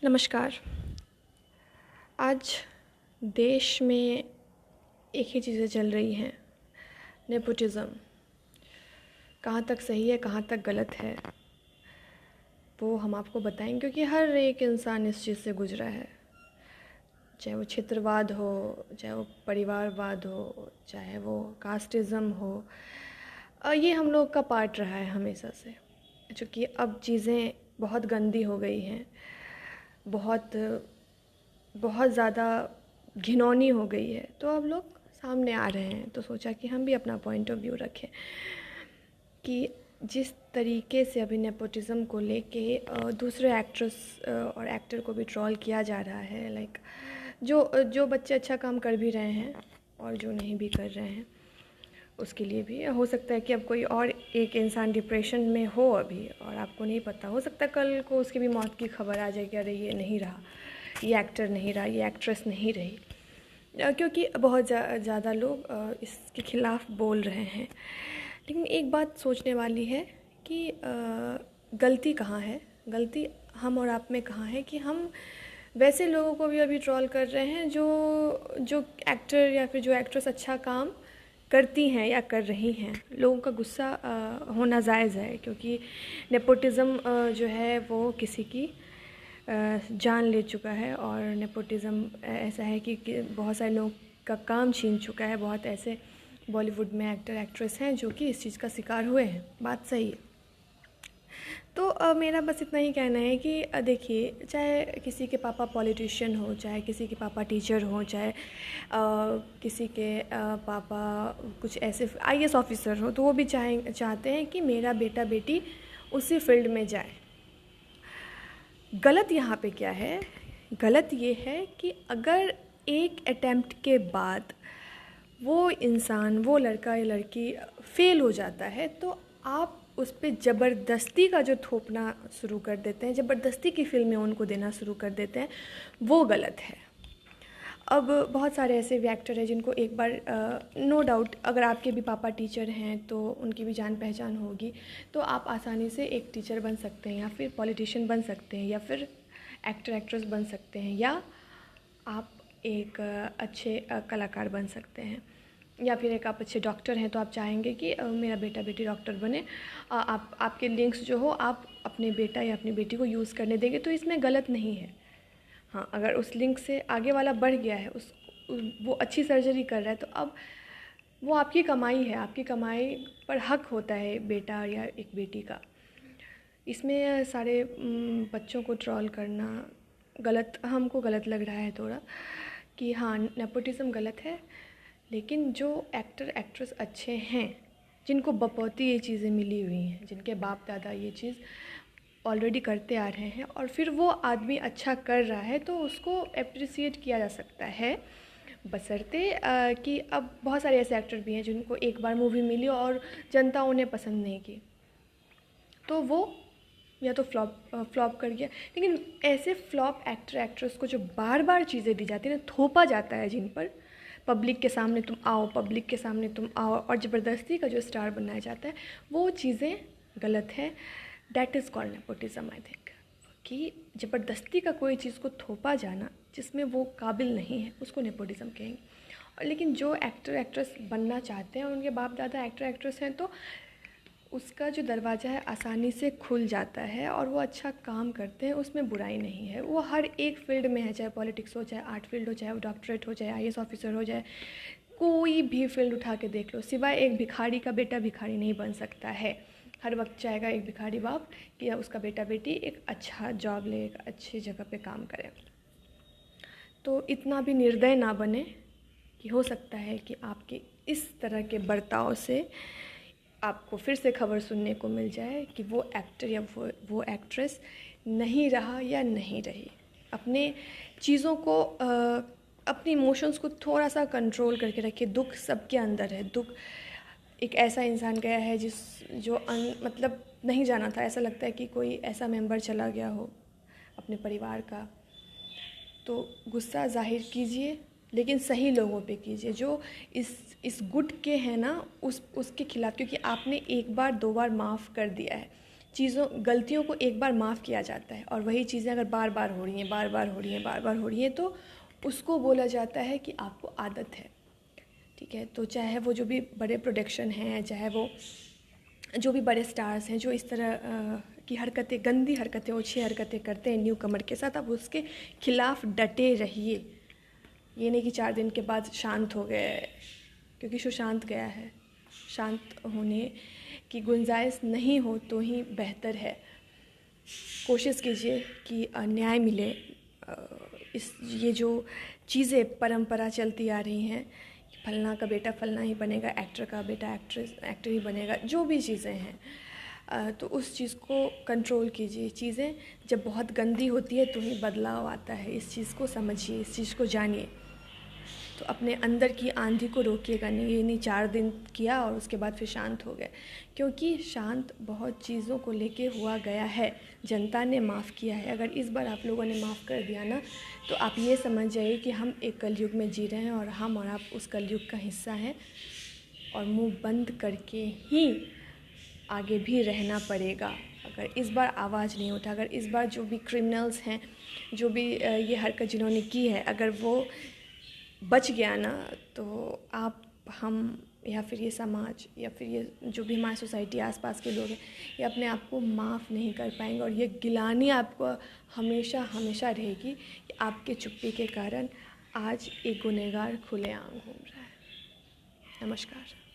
नमस्कार। आज देश में एक ही चीज़ें चल रही हैं, नेपोटिज़्म। कहाँ तक सही है, कहाँ तक गलत है, वो हम आपको बताएंगे क्योंकि हर एक इंसान इस चीज़ से गुजरा है। चाहे वो क्षेत्रवाद हो, चाहे वो परिवारवाद हो, चाहे वो कास्टिज़्म हो, ये हम लोग का पार्ट रहा है हमेशा से। चूँकि अब चीज़ें बहुत गंदी हो गई हैं, बहुत बहुत ज़्यादा घिनौनी हो गई है, तो अब लोग सामने आ रहे हैं। तो सोचा कि हम भी अपना पॉइंट ऑफ व्यू रखें कि जिस तरीके से अभी नेपोटिज़्म को लेके दूसरे एक्ट्रेस और एक्टर को भी ट्रोल किया जा रहा है। लाइक जो जो बच्चे अच्छा काम कर भी रहे हैं और जो नहीं भी कर रहे हैं, उसके लिए भी हो सकता है कि अब कोई और एक इंसान डिप्रेशन में हो अभी और आपको नहीं पता। हो सकता है कल को उसकी भी मौत की खबर आ जाए कि अरे ये नहीं रहा, ये एक्टर नहीं रहा, ये एक्ट्रेस नहीं रही। क्योंकि बहुत ज़्यादा लोग इसके ख़िलाफ़ बोल रहे हैं। लेकिन एक बात सोचने वाली है कि गलती कहाँ है। गलती हम और आप में कहाँ है कि हम वैसे लोगों को भी अभी ट्रोल कर रहे हैं जो जो एक्टर या फिर जो एक्ट्रेस अच्छा काम करती हैं या कर रही हैं। लोगों का गुस्सा होना जायज़ है क्योंकि नेपोटिज़्म जो है वो किसी की जान ले चुका है और नेपोटिज़्म ऐसा है कि बहुत सारे लोगों का काम छीन चुका है। बहुत ऐसे बॉलीवुड में एक्टर एक्ट्रेस हैं जो कि इस चीज़ का शिकार हुए हैं। बात सही है। तो मेरा बस इतना ही कहना है कि देखिए, चाहे किसी के पापा पॉलिटिशियन हो, चाहे किसी के पापा टीचर हो, चाहे किसी के पापा कुछ ऐसे आईएएस ऑफिसर हो, तो वो भी चाहते हैं कि मेरा बेटा बेटी उसी फील्ड में जाए। गलत यहाँ पे क्या है? गलत ये है कि अगर एक अटेम्प्ट के बाद वो इंसान, वो लड़का या लड़की फेल हो जाता है, तो आप उस पर ज़बरदस्ती का जो थोपना शुरू कर देते हैं, ज़बरदस्ती की फिल्में उनको देना शुरू कर देते हैं, वो गलत है। अब बहुत सारे ऐसे भी एक्टर हैं जिनको एक बार नो डाउट अगर आपके भी पापा टीचर हैं तो उनकी भी जान पहचान होगी, तो आप आसानी से एक टीचर बन सकते हैं या फिर पॉलिटिशियन बन सकते हैं या फिर एक्टर एक्ट्रेस बन सकते हैं, या आप एक अच्छे कलाकार बन सकते हैं, या फिर एक आप अच्छे डॉक्टर हैं तो आप चाहेंगे कि मेरा बेटा बेटी डॉक्टर बने। आप आपके लिंक्स जो हो आप अपने बेटा या अपनी बेटी को यूज़ करने देंगे, तो इसमें गलत नहीं है। हाँ, अगर उस लिंक से आगे वाला बढ़ गया है, वो अच्छी सर्जरी कर रहा है, तो अब वो आपकी कमाई है, आपकी कमाई पर हक होता है बेटा या एक बेटी का। इसमें सारे बच्चों को ट्रोल करना गलत, हमको गलत लग रहा है थोड़ा कि हाँ, नेपोटिज़्म गलत है। लेकिन जो एक्टर एक्ट्रेस अच्छे हैं, जिनको बपौती ये चीज़ें मिली हुई हैं, जिनके बाप दादा ये चीज़ ऑलरेडी करते आ रहे हैं और फिर वो आदमी अच्छा कर रहा है, तो उसको अप्रिसिएट किया जा सकता है। बशर्ते कि अब बहुत सारे ऐसे एक्टर भी हैं जिनको एक बार मूवी मिली और जनता उन्हें पसंद नहीं की, तो वो या तो फ्लॉप कर गया। लेकिन ऐसे फ्लॉप एक्टर एक्ट्रेस को जो बार बार चीज़ें दी जाती है ना, थोपा जाता है जिन पर, पब्लिक के सामने तुम आओ, पब्लिक के सामने तुम आओ, और ज़बरदस्ती का जो स्टार बनाया जाता है, वो चीज़ें गलत है। That is called nepotism I think. कि ज़बरदस्ती का कोई चीज़ को थोपा जाना जिसमें वो काबिल नहीं है, उसको नेपोटिज़्म कहेंगे। और लेकिन जो एक्टर एक्ट्रेस बनना चाहते हैं और उनके बाप दादा एक्टर एक्ट्रेस हैं, तो उसका जो दरवाज़ा है आसानी से खुल जाता है और वो अच्छा काम करते हैं, उसमें बुराई नहीं है। वो हर एक फील्ड में है, चाहे पॉलिटिक्स हो, चाहे आर्ट फील्ड हो, चाहे वो डॉक्टरेट हो, चाहे आईएएस ऑफिसर हो, चाहे कोई भी फील्ड उठा के देख लो, सिवाय एक भिखारी का बेटा भिखारी नहीं बन सकता है। हर वक्त चाहेगा एक भिखारी बाप कि उसका बेटा बेटी एक अच्छा जॉब ले, एक अच्छी जगह पे काम करे। तो इतना भी निर्दय ना बने कि हो सकता है कि आपके इस तरह के बर्ताव से आपको फिर से खबर सुनने को मिल जाए कि वो एक्टर या वो एक्ट्रेस नहीं रहा या नहीं रही। अपने चीज़ों को अपनी इमोशंस को थोड़ा सा कंट्रोल करके रखिए। दुख सबके अंदर है। दुख एक ऐसा इंसान गया है जो मतलब नहीं जाना था, ऐसा लगता है कि कोई ऐसा मेंबर चला गया हो अपने परिवार का। तो गुस्सा ज़ाहिर कीजिए, लेकिन सही लोगों पे कीजिए जो इस गुट के हैं ना, उसके खिलाफ़। क्योंकि आपने एक बार दो बार माफ़ कर दिया है, गलतियों को एक बार माफ़ किया जाता है, और वही चीज़ें अगर बार बार हो रही हैं, बार बार हो रही हैं, बार बार हो रही हैं, तो उसको बोला जाता है कि आपको आदत है। ठीक है, तो चाहे वो जो भी बड़े प्रोडक्शन हैं, चाहे वो जो भी बड़े स्टार्स हैं जो इस तरह की हरकतें, गंदी हरकतें, ओछी हरकतें करते हैं न्यू कमर के साथ, आप उसके खिलाफ़ डटे रहिए। ये नहीं कि 4 दिन के बाद शांत हो गए, क्योंकि शो शांत गया है। शांत होने की गुंजाइश नहीं हो तो ही बेहतर है। कोशिश कीजिए कि न्याय मिले। ये जो चीज़ें परंपरा चलती आ रही हैं, फलना का बेटा फलना ही बनेगा, एक्टर का बेटा एक्टर ही बनेगा, जो भी चीज़ें हैं, तो उस चीज़ को कंट्रोल कीजिए। चीज़ें जब बहुत गंदी होती है तो ही बदलाव आता है। इस चीज़ को समझिए, इस चीज़ को जानिए। तो अपने अंदर की आंधी को रोकिएगा नहीं। ये नहीं 4 दिन किया और उसके बाद फिर शांत हो गए, क्योंकि शांत बहुत चीज़ों को लेके हुआ गया है। जनता ने माफ़ किया है। अगर इस बार आप लोगों ने माफ़ कर दिया ना, तो आप ये समझ जाइए कि हम एक कलयुग में जी रहे हैं, और हम और आप उस कलयुग का हिस्सा हैं, और मुंह बंद करके ही आगे भी रहना पड़ेगा। अगर इस बार आवाज़ नहीं उठा, अगर इस बार जो भी क्रिमिनल्स हैं, जो भी ये हरकत जिन्होंने की है, अगर वो बच गया ना, तो आप, हम, या फिर ये समाज, या फिर ये जो भी हमारी सोसाइटी आसपास के लोग हैं, ये अपने आप को माफ़ नहीं कर पाएंगे। और ये गिलानी आपको हमेशा हमेशा रहेगी कि आपके चुप्पी के कारण आज एक गुनहगार खुलेआम घूम रहा है। नमस्कार।